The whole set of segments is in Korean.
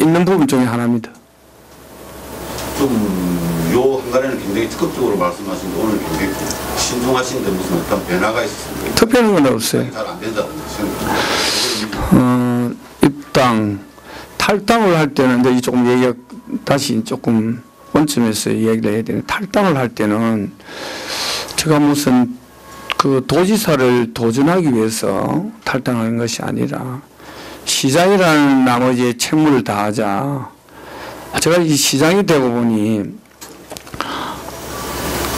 있는 부분 중에 하나입니다. 요 한간에는 굉장히 적극적으로 말씀하시는데 오늘 굉장히 신중하신데 무슨 어떤 변화가 있었습니까? 특별한 건 없어요. 잘 안 된다든지. 입당, 탈당을 할 때는 이제 조금 얘기가 다시 조금 원점에서 이야기를 해야 되는데, 탈당을 할 때는 제가 무슨 그 도지사를 도전하기 위해서 탈당하는 것이 아니라 시장이라는 나머지 책무를 다하자. 제가 이 시장이 되고 보니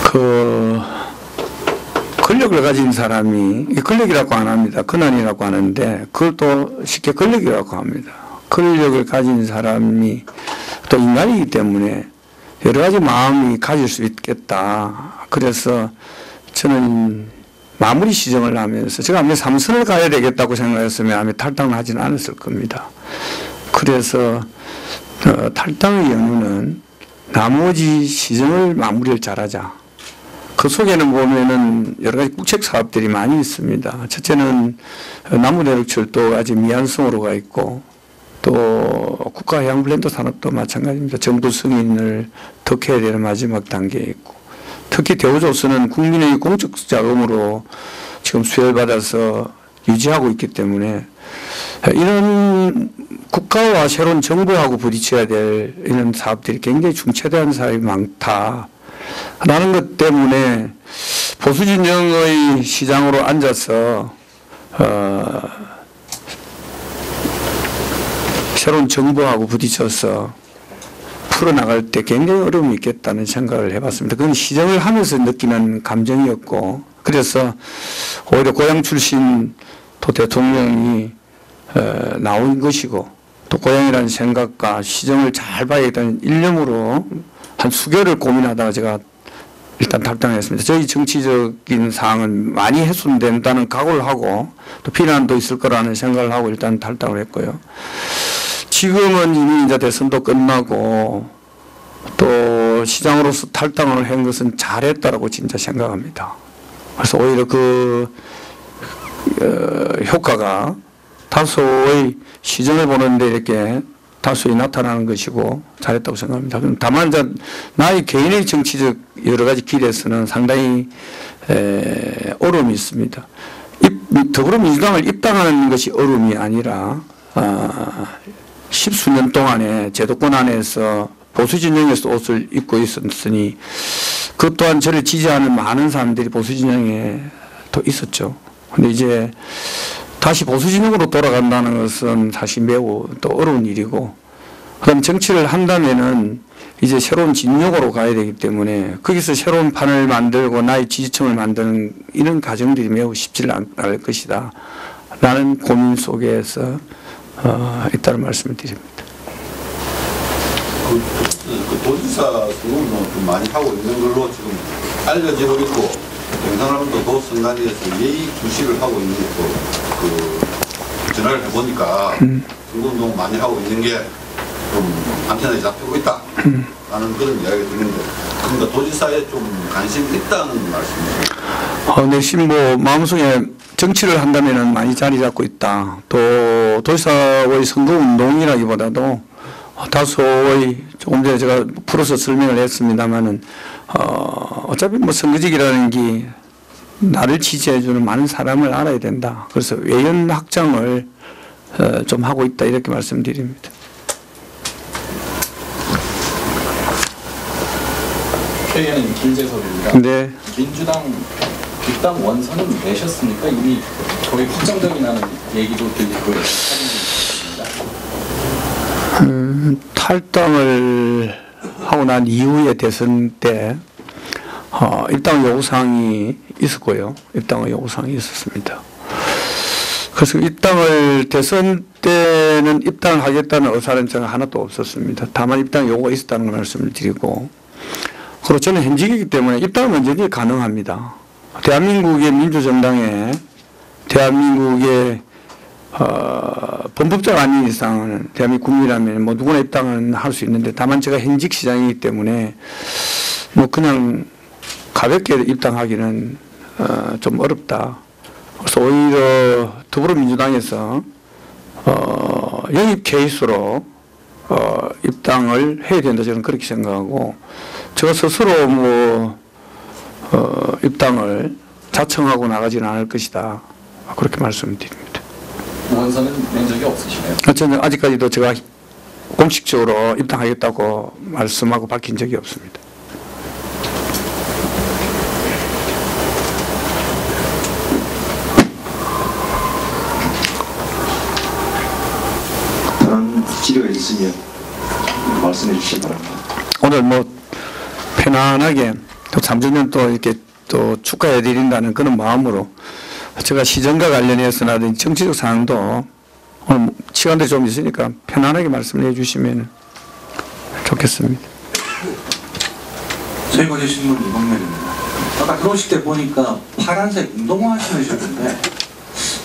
그 권력을 가진 사람이, 권력이라고 안 합니다. 권한이라고 하는데 그걸 또 쉽게 권력이라고 합니다. 권력을 가진 사람이 또 인간이기 때문에 여러 가지 마음이 가질 수 있겠다. 그래서 저는 마무리 시정을 하면서 제가 아마 3선을 가야 되겠다고 생각했으면 아마 탈당을 하지는 않았을 겁니다. 그래서 탈당의 연유는 나머지 시정을 마무리를 잘하자. 그 속에는 보면은 여러 가지 국책 사업들이 많이 있습니다. 첫째는 남부대륙철도가 아직 미완성으로 가 있고, 또 국가해양블렌드 산업도 마찬가지입니다. 정부 승인을 덕해야 되는 마지막 단계에 있고, 특히 대우조선은 국민의 공적 자금으로 지금 수혜를 받아서 유지하고 있기 때문에 이런 국가와 새로운 정부하고 부딪혀야 될 이런 사업들이 굉장히 중차대한 사업이 많다. 라는 것 때문에 보수진영의 시장으로 앉아서 새로운 정부하고 부딪혀서 풀어나갈 때 굉장히 어려움이 있겠다는 생각을 해봤습니다. 그건 시정을 하면서 느끼는 감정이었고, 그래서 오히려 고향 출신 또 대통령이 나온 것이고, 또 고향이라는 생각과 시정을 잘 봐야겠다는 일념으로 한 수개월을 고민하다가 제가 일단 탈당했습니다. 저희 정치적인 사항은 많이 훼손된다는 각오를 하고 또 비난도 있을 거라는 생각을 하고 일단 탈당을 했고요. 지금은 이미 이제 대선도 끝나고 또 시장으로서 탈당을 한 것은 잘했다라고 진짜 생각합니다. 그래서 오히려 그 효과가 다소의 시정을 보는데 이렇게 다수히 나타나는 것이고 잘했다고 생각합니다. 다만 나의 개인의 정치적 여러 가지 길에서는 상당히 어려움이 있습니다. 더불어민주당을 입당하는 것이 어려움이 아니라 십수년 동안에 제도권 안에서 보수진영에서 옷을 입고 있었으니 그 또한 저를 지지하는 많은 사람들이 보수진영에 또 있었죠. 근데 이제 다시 보수진영으로 돌아간다는 것은 사실 매우 또 어려운 일이고, 그럼 정치를 한다면은 이제 새로운 진영으로 가야 되기 때문에 거기서 새로운 판을 만들고 나의 지지층을 만드는 이런 과정들이 매우 쉽지 않을 것이다 라는 고민 속에서 있다는 말씀을 드립니다. 그 도지사 선거운동을 좀 많이 하고 있는 걸로 지금 알려지고 있고, 경상남도 도선관위에서 예의 주시를 하고 있는 것도 그 전화를 해보니까 선거운동 많이 하고 있는 게 좀 안테나에 잡히고 있다 라는 그런 이야기가 들리는데, 그러니까 도지사에 좀 관심이 있다는 말씀이시죠? 네, 신보 마음속에 정치를 한다면 많이 자리 잡고 있다. 또 도지사의 선거운동이라기보다도 다소의 조금 전에 제가 풀어서 설명을 했습니다만은 어차피 뭐 선거직이라는 게 나를 지지해주는 많은 사람을 알아야 된다. 그래서 외연 확장을 좀 하고 있다 이렇게 말씀드립니다. 최의원님 김재섭입니다. 네. 민주당 입당 원서는 내셨습니까? 이미 거의 확정적이라는 얘기도 들리고요. 탈당을 하고 난 이후에 대선 때 입당 요구사항이 있었고요. 입당의 요구사항이 있었습니다. 그래서 입당을 대선 때는 입당을 하겠다는 의사는 제가 하나도 없었습니다. 다만 입당 요구가 있었다는 말씀을 드리고, 그리고 저는 현직이기 때문에 입당은 언제든지 가능합니다. 대한민국의 민주정당에 대한민국의 범법자가 아닌 이상은 대한민국 국민이라면 뭐 누구나 입당은 할 수 있는데, 다만 제가 현직 시장이기 때문에 뭐 그냥 가볍게 입당하기는 좀 어렵다. 그래서 오히려 더불어민주당에서 영입 케이스로 입당을 해야 된다 저는 그렇게 생각하고 저 스스로 뭐 입당을 자청하고 나가지는 않을 것이다 그렇게 말씀드립니다. 원서는 낸 적이 없으시네요. 저는 아직까지도 제가 공식적으로 입당하겠다고 말씀하고 바뀐 적이 없습니다. 다른 지뢰가 있으면 말씀해 주시기 바랍니다. 오늘 뭐 편안하게 또 3주년 또 이렇게 또 축하해 드린다는 그런 마음으로 제가 시정과 관련해서라든지 정치적 사항도 오늘 시간도 좀 있으니까 편안하게 말씀을 해 주시면 좋겠습니다. 저희거제 신문 이범렬입니다. 아까 들어오실 때 보니까 파란색 운동화 신으셨는데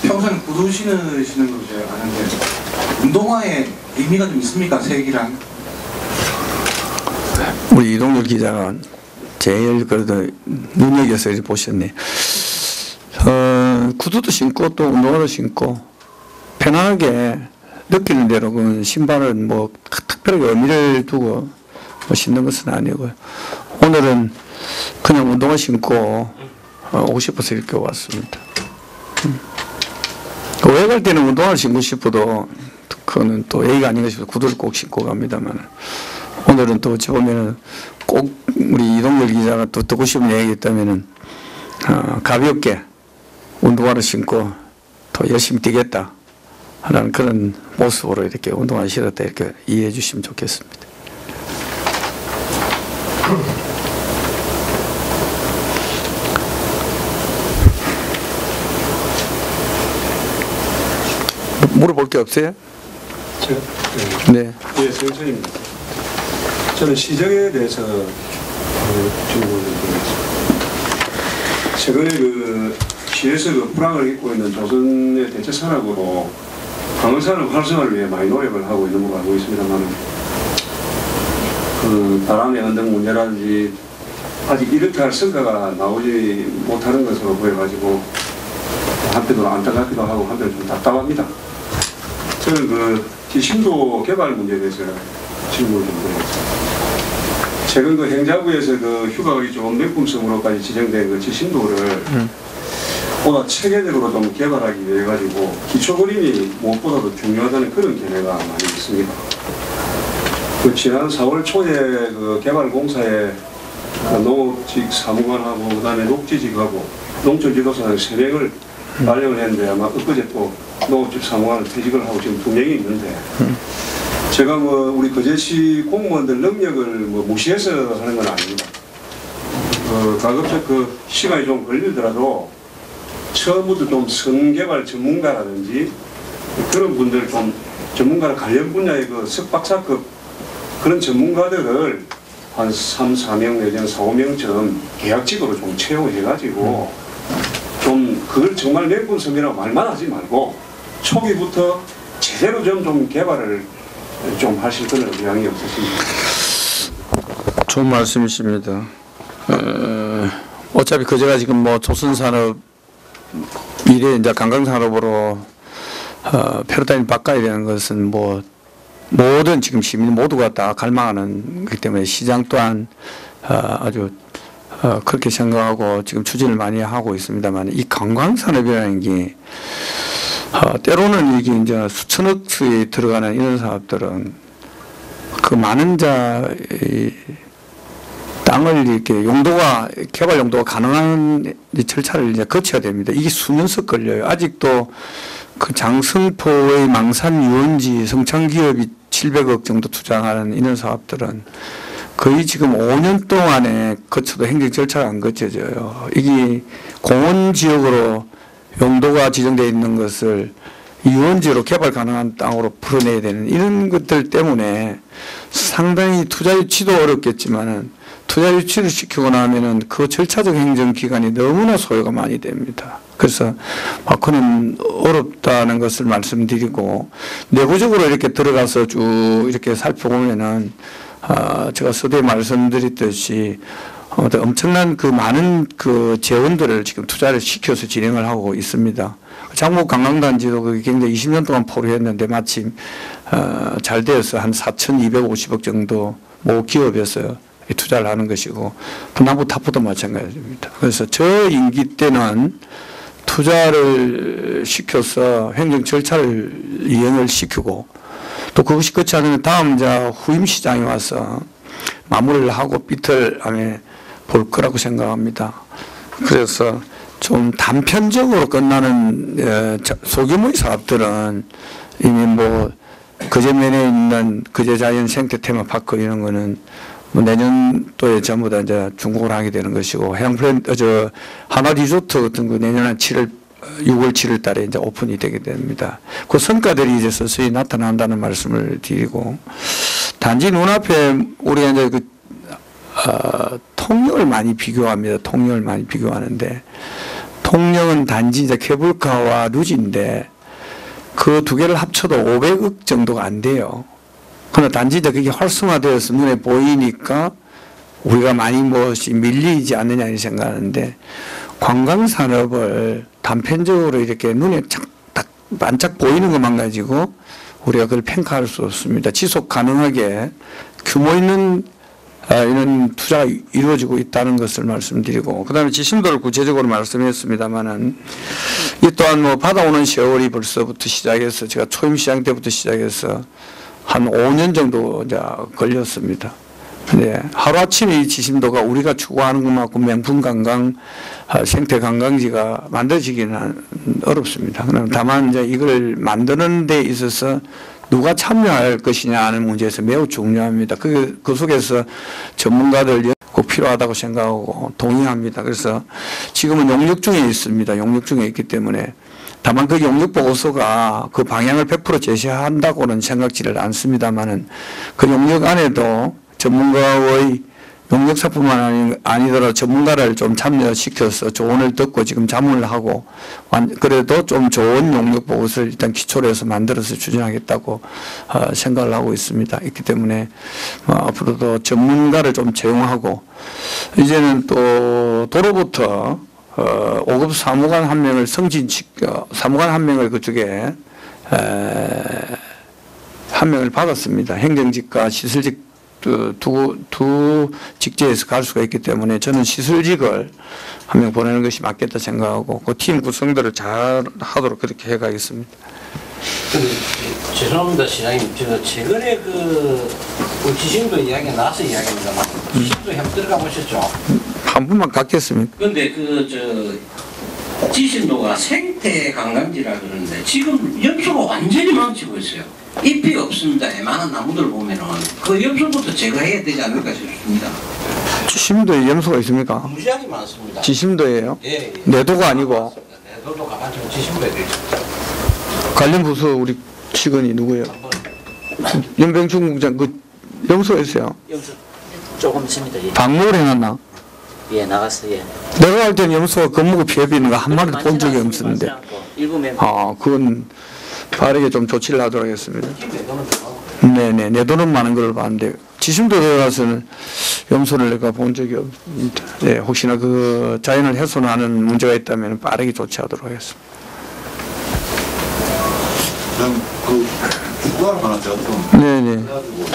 평소에 구두 신으시는 걸 제가 아는데 운동화에 의미가 좀 있습니까? 색이랑? 우리 이동열 기자가 제일 그래도 눈여겨서 이렇게 보셨네. 구두도 신고 또 운동화도 신고 편안하게 느끼는 대로 그 신발은 뭐 특별하게 의미를 두고 뭐 신는 것은 아니고요. 오늘은 그냥 운동화 신고 오고 싶어서 이렇게 왔습니다. 외갈 때는 운동화를 신고 싶어도 그거는 또 예의가 아닌가 싶어서 구두를 꼭 신고 갑니다만 오늘은 또 어찌 보면은 꼭 우리 이동열 기자가 또 듣고 싶은 얘기가 있다면은 가볍게 운동화를 신고 더 열심히 뛰겠다 하는 그런 모습으로 이렇게 운동화를 신었다 이렇게 이해해 주시면 좋겠습니다. 물어볼 게 없어요? 네. 예, 성선입니다. 저는 시정에 대해서 질문을 드리겠습니다. 최근에 그 시에서 그 불황을 입고 있는 조선의 대체 산업으로 광산업 활성화를 위해 많이 노력을 하고 있는 걸로 알고 있습니다만 그 바람의 언덕 문제라든지 아직 이렇게 할 성과가 나오지 못하는 것으로 보여가지고 한편으로 안타깝기도 하고 한편 좀 답답합니다. 저는 그 지심도 개발 문제에 대해서 질문을 좀 드리겠습니다. 최근 그 행자부에서 그 휴가의 좋은 명품성으로까지 지정된 그 지심도를 보다 체계적으로 좀 개발하기 위해 가지고 기초 그림이 무엇보다도 중요하다는 그런 견해가 많이 있습니다. 그 지난 4월 초에 그 개발 공사에 농업직 사무관하고 그다음에 녹지직하고 농촌지도사장 3명을 발령을 했는데 아마 엊그제 또 농업직 사무관을 퇴직을 하고 지금 2명이 있는데 제가 뭐 우리 거제시 공무원들 능력을 뭐 무시해서 하는 건 아닙니다. 가급적 그 시간이 좀 걸리더라도 처음부터 좀 성개발 전문가라든지 그런 분들 좀 전문가나 관련 분야의 그 석박사급 그런 전문가들을 한 3, 4명 내지는 4, 5명쯤 계약직으로 좀 채용해가지고 좀 그걸 정말 명분성이라고 말만 하지 말고 초기부터 제대로 좀 개발을 좀 하실 그런 의향이 없으십니까? 좋은 말씀이십니다. 어차피 그제가 지금 뭐 조선산업 미래 이제 관광산업으로 패러다임을 바꿔야 되는 것은 뭐 모든 지금 시민 모두가 다 갈망하는 그렇기 때문에 시장 또한 아주 그렇게 생각하고 지금 추진을 많이 하고 있습니다만 이 관광산업이라는 게 때로는 이게 이제 수천억수에 들어가는 이런 사업들은 그 많은 땅을 이렇게 용도가 개발 용도가 가능한 절차를 이제 거쳐야 됩니다. 이게 수년씩 걸려요. 아직도 그 장승포의 망산 유원지 성창 기업이 700억 정도 투자하는 이런 사업들은 거의 지금 5년 동안에 거쳐도 행정 절차가 안 거쳐져요. 이게 공원 지역으로 용도가 지정되어 있는 것을 유원지로 개발 가능한 땅으로 풀어내야 되는 이런 것들 때문에 상당히 투자 유치도 어렵겠지만은 투자 유치를 시키고 나면은 그 절차적 행정 기간이 너무나 소요가 많이 됩니다. 그래서 그는 어렵다는 것을 말씀드리고 내부적으로 이렇게 들어가서 쭉 이렇게 살펴보면은 제가 서두에 말씀드렸듯이 엄청난 그 많은 그 재원들을 지금 투자를 시켜서 진행을 하고 있습니다. 장목 관광단지도 그게 굉장히 20년 동안 포로했는데 마침 잘 되어서 한 4,250억 정도 모 기업에서 투자를 하는 것이고 남부 타포도 마찬가지입니다. 그래서 저 임기 때는 투자를 시켜서 행정 절차를 이행을 시키고 또 그것이 끝이 아니면 다음 후임 시장에 와서 마무리를 하고 이틀 안에 볼 거라고 생각합니다. 그래서 좀 단편적으로 끝나는 소규모의 사업들은 이미 뭐 거제면에 있는 거제자연 생태 테마파크 이런 거는 뭐 내년도에 전부 다 이제 준공을 하게 되는 것이고 하나 리조트 같은 거 내년 한 6월 7월 달에 이제 오픈이 되게 됩니다. 그 성과들이 이제 서서히 나타난다는 말씀을 드리고 단지 눈앞에 우리가 이제 통영을 많이 비교합니다. 통영을 많이 비교하는데 통영은 단지 이제 케이블카와 루지인데 그 두 개를 합쳐도 500억 정도가 안 돼요. 그러나 단지 이제 그게 활성화되어서 눈에 보이니까 우리가 많이 밀리지 않느냐 이렇게 생각하는데 관광산업을 단편적으로 이렇게 눈에 딱 반짝 보이는 것만 가지고 우리가 그걸 평가할 수 없습니다. 지속 가능하게 규모 있는 이런 투자가 이루어지고 있다는 것을 말씀드리고 그다음에 지심도를 구체적으로 말씀했습니다마는 이 또한 뭐 받아오는 세월이 벌써부터 시작해서 제가 초임 시장 때부터 시작해서 한 5년 정도 이제 걸렸습니다. 근데 하루아침에 이 지심도가 우리가 추구하는 것만큼 명품 관광, 생태 관광지가 만들어지기는 어렵습니다. 다만 이제 이걸 만드는 데 있어서 누가 참여할 것이냐 하는 문제에서 매우 중요합니다. 그 속에서 전문가들 꼭 필요하다고 생각하고 동의합니다. 그래서 지금은 용역 중에 있습니다. 용역 중에 있기 때문에 다만 그 용역 보고서가 그 방향을 100% 제시한다고는 생각지를 않습니다만은 그 용역 안에도 전문가의 용역사뿐만 아니더라도 전문가를 좀 참여시켜서 조언을 듣고 지금 자문을 하고 그래도 좀 좋은 용역 보고서를 일단 기초로 해서 만들어서 추진하겠다고 생각을 하고 있습니다. 있기 때문에 앞으로도 전문가를 좀 채용하고 이제는 또 도로부터 5급 사무관 한 명을 사무관 한 명을 그쪽에 한 명을 받았습니다. 행정직과 시설직 두 직제에서 갈 수가 있기 때문에 저는 시설직을 한 명 보내는 것이 맞겠다 생각하고 그 팀 구성들을 잘 하도록 그렇게 해가겠습니다. 죄송합니다, 시장님. 제가 최근에 우리 지심도 이야기 나서 이야기입니다만 지심도 한번 들어가 보셨죠? 한 분만 갖겠습니까? 그런데 지심도가 생태 관광지라 그러는데 지금 염소가 완전히 망치고 있어요. 잎이 없습니다. 많은 나무들 보면은 그 염소부터 제거해야 되지 않을까 싶습니다. 지심도에 염소가 있습니까? 무지하게 많습니다. 지심도예요? 예. 내도가 아니고. 내도도 가만히 지심도에 있습니다. 관련 부서 우리 직원이 누구예요? 연병충 국장 그 염소가 있어요? 염소 조금 있습니다. 예. 방목을 해놨나? 예, 나갔어요. 예. 내가 할 때는 염소가 겁먹고 피해 있는 거 한 마리도 본 적이 없었는데. 그건 빠르게 좀 조치를 하도록 하겠습니다. 네네, 내 돈은 많은 걸 봤는데 지심도 들어가서는 염소를 내가 본 적이 없습니다. 네, 혹시나 그 자연을 훼손하는 문제가 있다면 빠르게 조치하도록 하겠습니다. 저는 추가로 하나 제가 좀 네네. 해가지고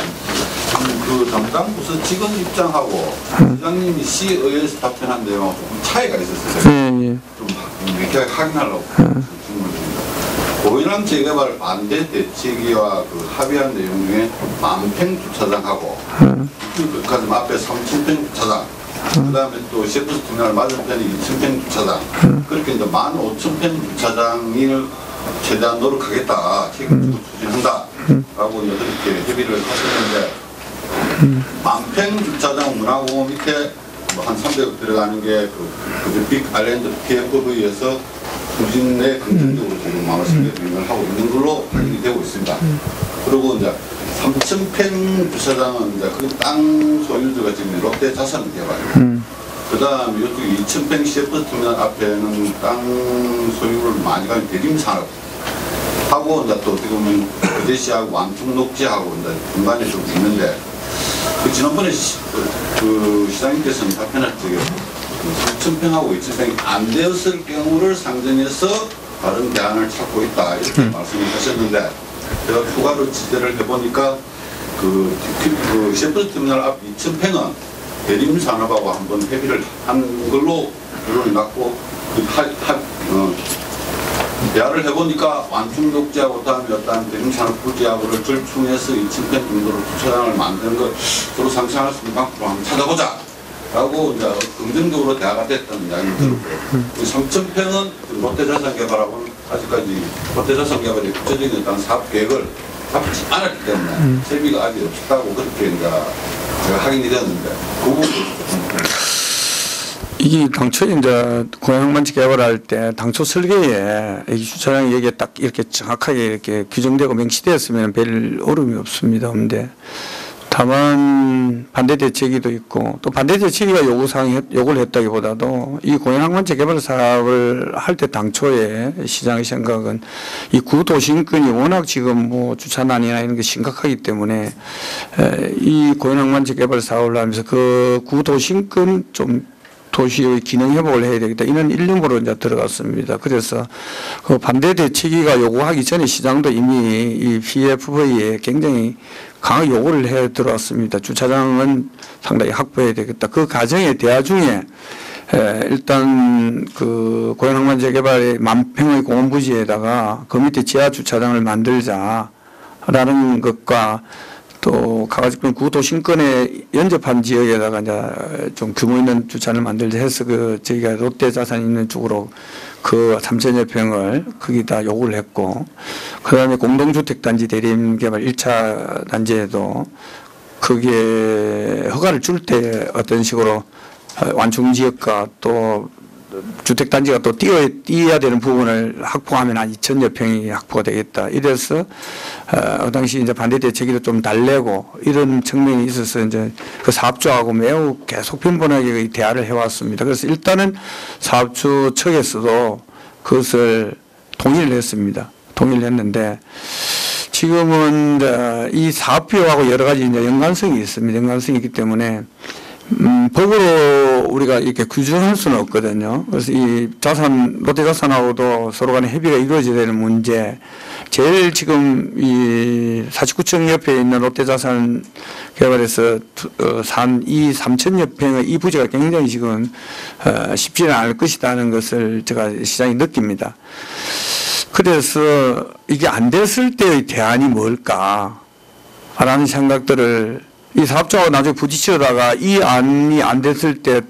그 담당 부서 직원 입장하고 부장님이 시의회에서 답변한 내용 조금 차이가 있었어요. 네네. 좀 명확하게 확인하려고 질문을 드립니다. 고인항 재개발 반대 대책위와 합의한 내용 중에 10,000평 주차장하고 백화점 앞에 3,000평 주차장 그 다음에 또 셰프스 터미널 맞은편에 2,000평 주차장 그렇게 이제 15,000평 주차장을 최대한 노력하겠다 책임지고 추진한다 라고 그렇게 협의를 하셨는데 10,000평 주차장 문화공원 밑에 한 300억 들어가는 게 빅 아일랜드 PF법에 의해서 부진에 긍정적으로 지금 마음을 진행을 하고 있는 걸로 확인이 되고 있습니다. 그리고 이제 3,000평 주차장은 이제 그 땅 소유주가 지금 롯데 자산개발. 그 다음에 이쪽 2,000평 셰프스 터미널 앞에는 땅 소유를 많이 가진 대림산업. 하고 이제 또 어떻게 보면 거제시하고 완충녹지하고 이제 중간에 좀 있는데 지난번에 시장님께서는 답변할 적에 3,000평하고 2,000평이 안 되었을 경우를 상정해서 다른 대안을 찾고 있다 이렇게 말씀을 하셨는데 제가 추가로 취재를 해보니까 셰프스 터미널 앞 2,000평은 대림 산업하고 한번 협의를 한 걸로 결론이 났고 대화를 해보니까 완충 녹지하고 다음에 어떤 대림 산업 부지하고를 절충해서 2,000평 정도로 주차장을 만드는 걸 서로 상상할 수 있는 방법을 한번 찾아보자 라고 이제 긍정적으로 대화가 됐다는 이야기를 들었고요. 3,000평은 롯데자산개발하고는 아직까지 롯데자산개발의 구체적인 어떤 사업 계획을 잡지 않았기 때문에 설비가 아직 없었다고 그렇게 이제 제가 확인이 되었는데 그 부분도 이게 당초 이제 공항만치 개발할 때 당초 설계에 이 주차장 여기에 딱 이렇게 정확하게 이렇게 규정되고 명시되었으면 별 어려움이 없습니다. 근데 다만 반대 대책위도 있고 또 반대 대책위가 요구를 했다기보다도 이 공영항만체 개발 사업을 할 때 당초에 시장의 생각은 이 구도심권이 워낙 지금 뭐 주차난이나 이런 게 심각하기 때문에 이 공영항만체 개발 사업을 하면서 그 구도심권 좀 도시의 기능 회복을 해야 되겠다. 이런 일념으로 이제 들어갔습니다. 그래서 그 반대 대책위가 요구하기 전에 시장도 이미 이 PFV에 굉장히 강하게 요구를 해 들어왔습니다. 주차장은 상당히 확보해야 되겠다. 그 과정의 대화 중에 일단 그 고양항만 재개발의 10,000평의 공원부지에다가 그 밑에 지하 주차장을 만들자라는 것과 또 가가지고 구도심권에 연접한 지역에다가 이제 좀 규모 있는 주차를 만들자 해서 그 저희가 롯데자산 있는 쪽으로 그 3,000여 평을 거기다 요구를 했고, 그 다음에 공동주택단지 대림개발 1차 단지에도 거기에 허가를 줄 때 어떤 식으로 완충지역과 또 주택단지가 또 띄어야 되는 부분을 확보하면 한 2,000여 평이 확보가 되겠다. 이래서 당시 이제 반대 대책위도 좀 달래고 이런 측면이 있어서 이제 그 사업주하고 매우 계속 빈번하게 대화를 해왔습니다. 그래서 일단은 사업주 측에서도 그것을 동의를 했습니다. 동의를 했는데 지금은 이제 이 사업비하고 여러 가지 이제 연관성이 있습니다. 연관성이 있기 때문에 법으로 우리가 이렇게 규정할 수는 없거든요. 그래서 이 롯데자산하고도 서로 간에 협의가 이루어져야 되는 문제, 제일 지금 이 49층 옆에 있는 롯데자산 개발에서 산 이 3,000여 평의 이 부지가 굉장히 지금 쉽지는 않을 것이라는 것을 제가 시장이 느낍니다. 그래서 이게 안 됐을 때의 대안이 뭘까? 라는 생각들을 이 사업자하고 나중에 부딪히다가 이 안이 안 됐을 때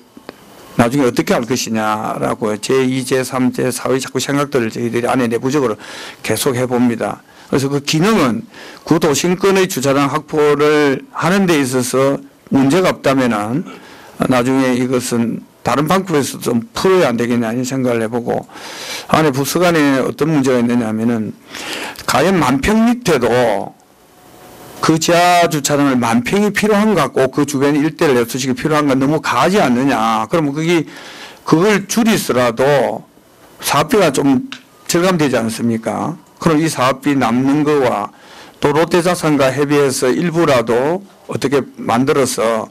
나중에 어떻게 할 것이냐라고 제2, 제3, 제4의 자꾸 생각들을 저희들이 안에 내부적으로 계속 해봅니다. 그래서 그 기능은 구도심권의 주차장 확보를 하는 데 있어서 문제가 없다면은 나중에 이것은 다른 방법에서 좀 풀어야 안 되겠냐 이런 생각을 해보고, 안에 부서간에 어떤 문제가 있느냐 하면은 과연 10,000평 밑에도 그 지하 주차장을 10,000평이 필요한가, 꼭 그 주변 일대를 엽서식이 필요한가, 너무 가하지 않느냐. 그러면 그걸 줄이더라도 사업비가 좀 절감되지 않습니까? 그럼 이 사업비 남는 거와 또 롯데자산과 협의해서 일부라도 어떻게 만들어서,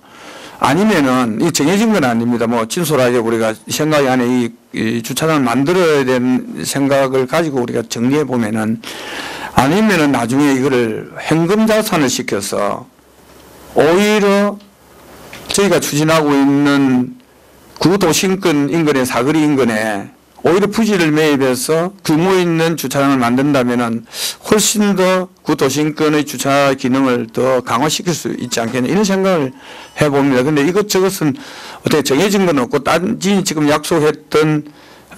아니면은 이 정해진 건 아닙니다. 뭐 진솔하게 우리가 생각 안에 이 주차장을 만들어야 되는 생각을 가지고 우리가 정리해 보면은, 아니면은 나중에 이거를 현금 자산을 시켜서 오히려 저희가 추진하고 있는 구도심권 인근의 사거리 인근에 오히려 부지를 매입해서 규모 있는 주차장을 만든다면은 훨씬 더 구도심권의 주차 기능을 더 강화시킬 수 있지 않겠냐 이런 생각을 해봅니다. 그런데 이것저것은 어떻게 정해진 건 없고, 단지 지금 약속했던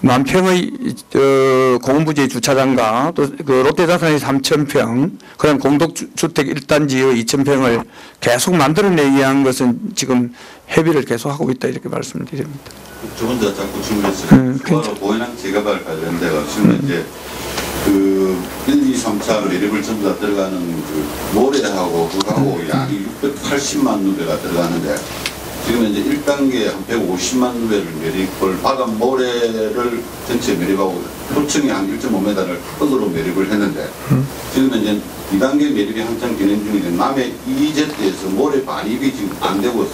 10,000평의 공원부지의 주차장과 또 그 롯데자산의 3,000평, 그다음 공동주택 1단지의 2,000평을 계속 만들어내기 위한 것은 지금 협의를 계속하고 있다 이렇게 말씀드립니다. 두 번째 자꾸 질문했어요. 추가로 고현항 재개발 관련돼서 지금 이제 그 1, 2, 3차 매립을 전부 다 들어가는 그 모래하고 그거하고 양이 680만 루베가 들어가는데, 지금 이제 1단계에 한 150만 루베를 매립을 바람 모래를 전체 매립하고 토층이 한 1.5m를 흙으로 매립을 했는데, 지금 이제 2단계 매립이 한참 진행 중인데 남해 EEZ에서 모래 반입이 지금 안 되고서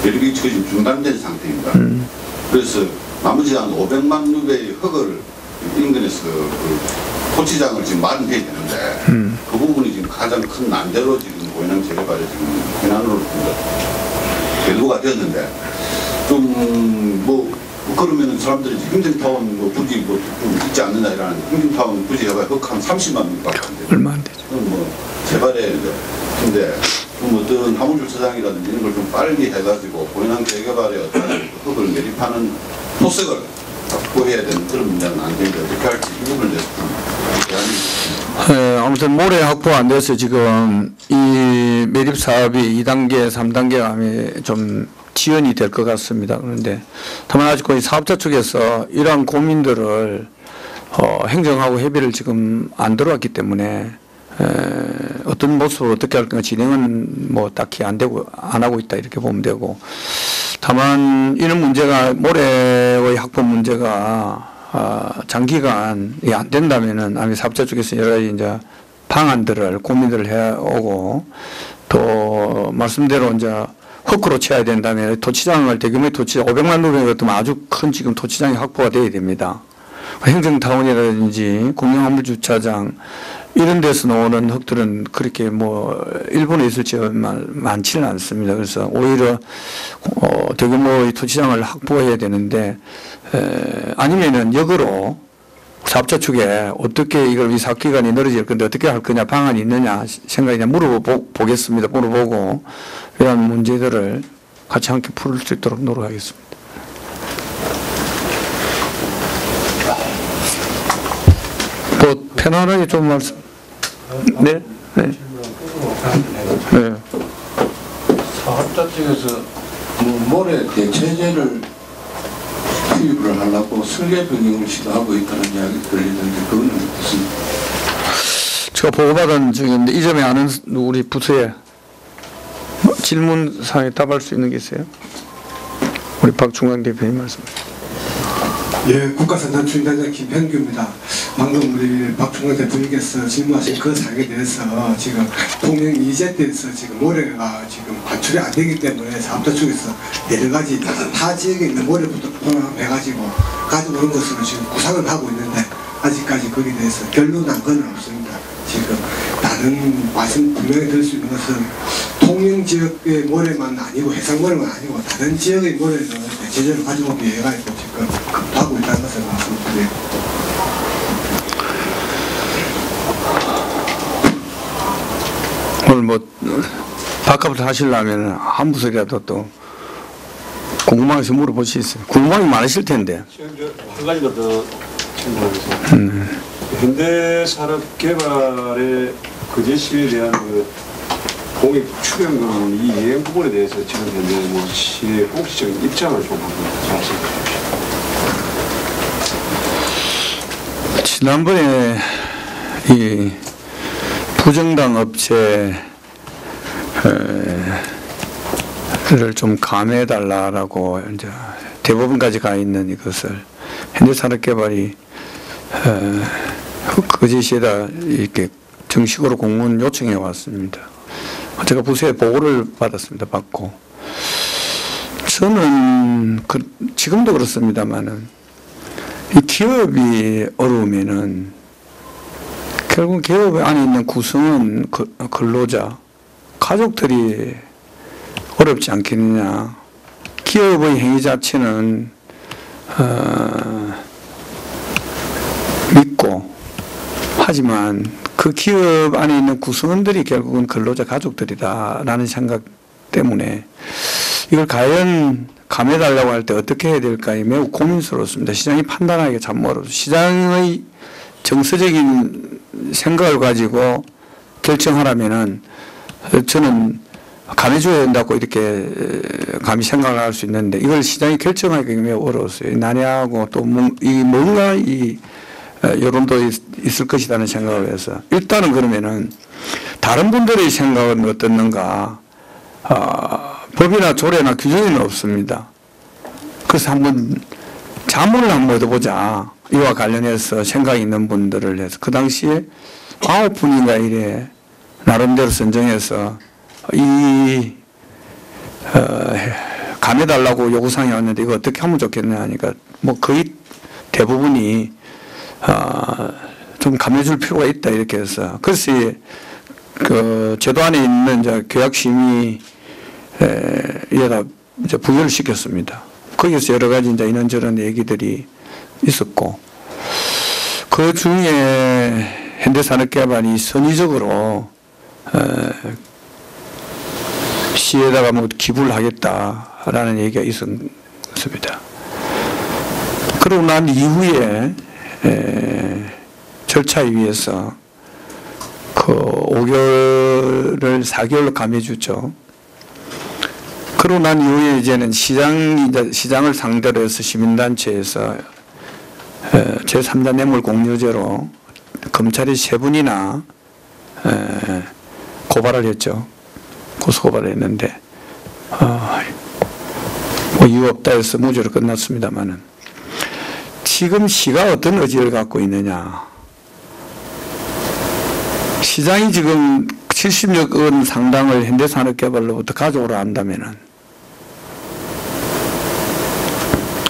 매립이 지금 중단된 상태입니다. 그래서 나머지 한 500만 루베의 흙을 인근에서 그 토치장을 지금 마련해야 되는데 그 부분이 지금 가장 큰 난제로 지금 고인항 재개발에 지금 현안으로 연구가 되었는데 좀 뭐 그러면은 사람들이 행정타운 뭐 부지 좀 있지 않느냐 이라는 행정타운 부지 해봐야 흙한 30만 미밖에 안 돼요. 얼마 안 되죠. 뭐 재발해야 돼요. 근데 좀 어떤 화물주차장이라든지 이런 걸 좀 빨리 해가지고 고인항 재개발에 어떤 흙을 매립하는 토색을 확보해야 되는 그런 문제는 안 되는데 어떻게 할지 이 부분을 내서 네, 아무튼 모래 확보 안 돼서 지금 이 매립 사업이 2단계, 3단계가 좀 지연이 될 것 같습니다. 그런데 다만 아직 이 사업자 쪽에서 이러한 고민들을 행정하고 협의를 지금 안 들어왔기 때문에 어떤 모습으로 어떻게 할 건가 진행은 뭐 딱히 안 하고 있다 이렇게 보면 되고, 다만 이런 문제가 모래의 확보 문제가 장기간이 안 된다면은 아니 사업자 쪽에서 여러 가지 이제 방안들을 고민들을 해오고, 또 말씀대로 이제 흙으로 채워야 된다면 토치장을 대규모의 토치장 500만 루베 같으면 아주 큰 지금 토치장이 확보가 돼야 됩니다. 행정타운이라든지 공영화물주차장 이런 데서 나오는 흙들은 그렇게 뭐 일본에 있을지 많지는 않습니다. 그래서 오히려 대규모의 토지장을 확보해야 되는데 아니면은 역으로 사업자 측에 어떻게 이걸 이 사업 기간이 늘어질 건데 어떻게 할 거냐 방안이 있느냐 생각이냐 물어보겠습니다. 물어보고 이런 문제들을 같이 함께 풀 수 있도록 노력하겠습니다. 뭐 편안하게 좀 말씀. 네. 네. 네. 사업자 쪽에서 뭐 모래 대체제를 투입을 하려고 설계 변경을 시도하고 있다는 이야기 들리는데 그건 어떻습니까? 제가 보고받은 중인데 이 점에 아는 우리 부서에 질문 사항에 답할 수 있는 게 있어요? 우리 박중광 대표님 말씀. 예, 국가산업출입단장 김현규입니다. 방금 우리 박중광 대표님께서 질문하신 그 사항에 대해서 지금 동행 이제트에서 지금 모래가 지금 관출이 안 되기 때문에 사업자 쪽에서 여러 가지 타 지역에 있는 모래부터 포함해가지고 가져오는 것으로 지금 구상을 하고 있는데 아직까지 거기에 대해서 결론 난 건 없습니다. 지금 다른 말씀 분명히 드릴 수 있는 것은 통영 지역의 모래만 아니고 해상 모래만 아니고 다른 지역의 모래를 대체적으로 가져오기 위해 가지고 지금 검토하고 있다는 것을 말씀드립니다. 오늘 뭐 바깥부터 하시려면 한 부서라도 또 궁금한 것을 물어볼 수 있어요. 궁금한 게 많으실 텐데. 한 가지만 더 첨부하겠습니다. 현대산업개발의 그 제시에 대한 그 공익 추경금 이 이행 부분에 대해서 지금 현재 뭐 시의 공식적인 입장을 좀 말씀해 주십시오. 지난번에 이 부정당 업체를 좀 감해달라라고 이제 대법원까지 가 있는 이것을 현대산업개발이 그 제시에다 이렇게 정식으로 공문 요청해 왔습니다. 제가 부서에 보고를 받고 저는 지금도 그렇습니다만은 이 기업이 어려우면은 결국 기업 안에 있는 구성원 근로자 가족들이 어렵지 않겠느냐. 기업의 행위 자체는 믿고 하지만 그 기업 안에 있는 구성원들이 결국은 근로자 가족들이다라는 생각 때문에 이걸 과연 감해달라고 할 때 어떻게 해야 될까에 매우 고민스럽습니다. 시장이 판단하기가 참 어렵습니다. 시장의 정서적인 생각을 가지고 결정하라면은 저는 감해줘야 된다고 이렇게 감히 생각을 할 수 있는데 이걸 시장이 결정하기가 매우 어려웠어요. 난해하고 또 뭔가 여론도 있을 것이라는 생각을 해서 일단은 그러면은 다른 분들의 생각은 어떻는가 법이나 조례나 규정은 없습니다. 그래서 한번 자문을 한번 얻어보자. 이와 관련해서 생각이 있는 분들을 해서 그 당시에 9분인가 이래 나름대로 선정해서 이 감해달라고 요구사항이 왔는데 이거 어떻게 하면 좋겠냐 하니까 뭐 거의 대부분이 좀 감해줄 필요가 있다 이렇게 해서 그래서 그 제도 안에 있는 이제 교약심의에다 이제 부여를 시켰습니다. 거기서 여러 가지 이제 이런저런 얘기들이 있었고 그 중에 현대산업개발이 선의적으로 시에다가 뭐 기부를 하겠다라는 얘기가 있었습니다. 그러고 난 이후에 절차에 의해서 그 5개월을 4개월로 감해주죠. 그러고 난 이후에 이제는 시장을 상대로 해서 시민단체에서 제3자 뇌물 공유죄로 검찰이 3분이나 고발을 했죠. 고소고발을 했는데 뭐 이유 없다 해서 무죄로 끝났습니다만은 지금 시가 어떤 의지를 갖고 있느냐. 시장이 지금 70억 원 상당을 현대산업개발로부터 가져오라 한다면은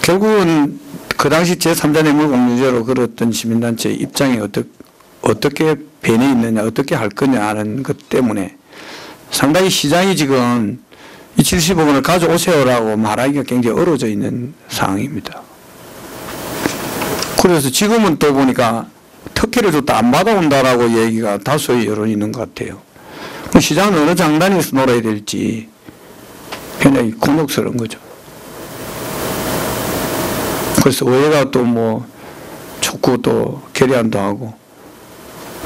결국은 그 당시 제3자 뇌물공유죄로 걸었던 시민단체의 입장이 어떻게 변해 있느냐, 어떻게 할 거냐 하는 것 때문에 상당히 시장이 지금 이 70억 원을 가져오세요라고 말하기가 굉장히 어려워져 있는 상황입니다. 그래서 지금은 또 보니까 특혜를 줬다 안 받아온다라고 얘기가 다수의 여론이 있는 것 같아요. 시장은 어느 장단에서 놀아야 될지 굉장히 곤혹스러운 거죠. 그래서 의회가 또 뭐 촉구 또 결의안도 하고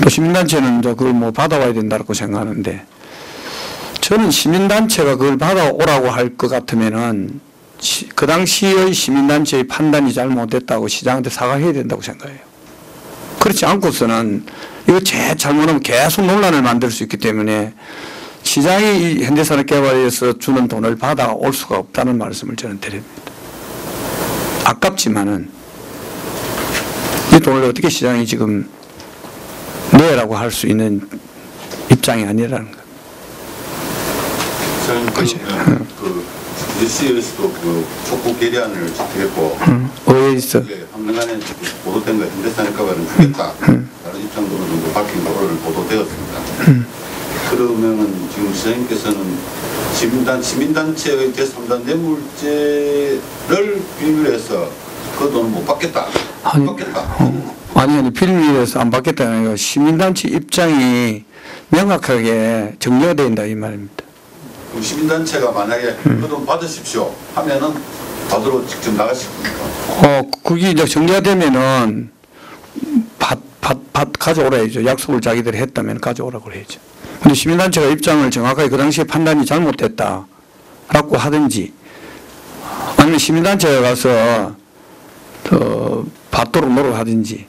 또 시민단체는 이제 그걸 뭐 받아와야 된다고 생각하는데 저는 시민단체가 그걸 받아오라고 할 것 같으면은 그 당시의 시민단체의 판단이 잘못됐다고 시장한테 사과해야 된다고 생각해요. 그렇지 않고서는 이거 제 잘못하면 계속 논란을 만들 수 있기 때문에 시장이 현대산업개발에서 주는 돈을 받아올 수가 없다는 말씀을 저는 드립니다. 아깝지만은 이 돈을 어떻게 시장이 지금 내라고 할 수 있는 입장이 아니라는 것. 저는 그 뉴스에서도 그 촉구 결의안을 제기했고 왜 있어? 한명간에 보도된 거 현대산업개발은 주겠다. 다른 입장도 어느 정도 바뀐 거를 보도되었습니다. 그러면은 지금 시장님께서는 시민단체의 제3자 뇌물죄를 빌미로 해서 그 돈을 못 받겠다. 못 받겠다. 아니 빌미에서 안 받겠다는 아니라 시민단체 입장이 명확하게 정리가 된다 이 말입니다. 그럼 시민단체가 만약에 그 돈 받으십시오 하면은 받으러 직접 나가실 겁니까? 그게 이제 정리가 되면은 가져오라 해야죠. 약속을 자기들이 했다면 가져오라고 해야죠. 근데 시민단체가 입장을 정확하게 그 당시에 판단이 잘못됐다라고 하든지 아니면 시민단체가 가서 받도록 노력하든지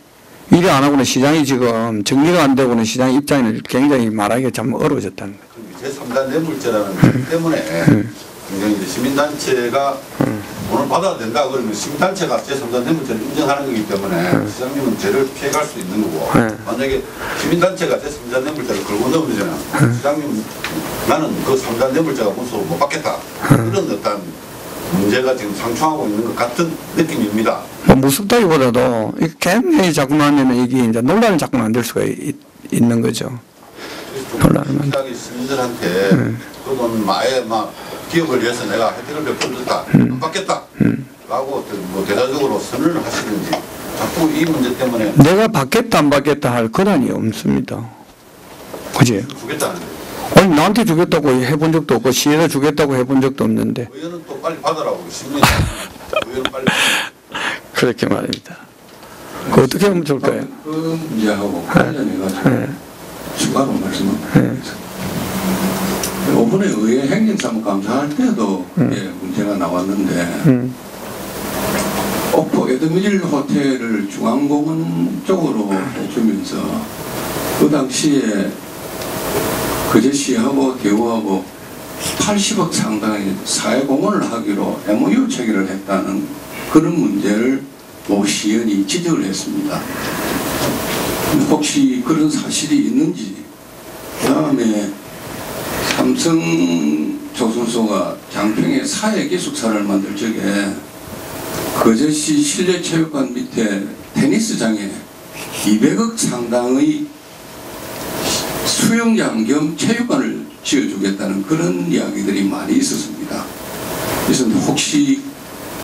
이래 안 하고는 시장이 지금 정리가 안 되고는 시장 입장이 굉장히 말하기가 참 어려워졌다는 거예요. 제3자 뇌물죄라는 것 때문에 굉장히 이제 시민단체가 돈을 받아야 된다 그러면 시민단체가 제3자 뇌물죄를 인정하는 거기 때문에 시장님은 죄를 피해갈 수 있는 거고 만약에 시민단체가 제3자 뇌물죄를 걸고 넘으면 시장님은 나는 그 3자 뇌물죄가 무서워 못 받겠다 이런 어떤 문제가 지금 상충하고 있는 것 같은 느낌입니다. 무섭다기보다도 굉장히 자꾸만 하면 이게 이제 논란이 자꾸 만들 수가 있는 거죠. 시장이 시민들한테 그 돈 아예 막 기업을 위해서 내가 혜택을 베풀었다 안 받겠다 라고 뭐 대대적으로 선언을 하시든지 자꾸 이 문제 때문에 내가 받겠다 안 받겠다 할 권한이 없습니다. 그지? 주겠다는데 아니 나한테 주겠다고 해본 적도 없고 시에다 주겠다고 해본 적도 없는데 의원은 또 빨리 받아라고 시민이 의원은 빨리 그렇게 말입니다. 그 어떻게 하면 좋을까요? 그 문제하고 관련해가지고 추가로 말씀드리겠습니다. 이번에 의회 행정사무감사할 때도 문제가 나왔는데 옥포 에드미릴 호텔을 중앙공원 쪽으로 해주면서 그 당시에 거제시하고 대우하고 80억 상당의 사회공헌을 하기로 MOU 체결을 했다는 그런 문제를 모 시의원이 지적을 했습니다. 혹시 그런 사실이 있는지, 그 다음에 삼성 조선소 사무소가 장평에 사회기숙사를 만들 적에 거제시 실내체육관 밑에 테니스장에 200억 상당의 수영장 겸 체육관을 지어주겠다는 그런 이야기들이 많이 있었습니다. 그래서 혹시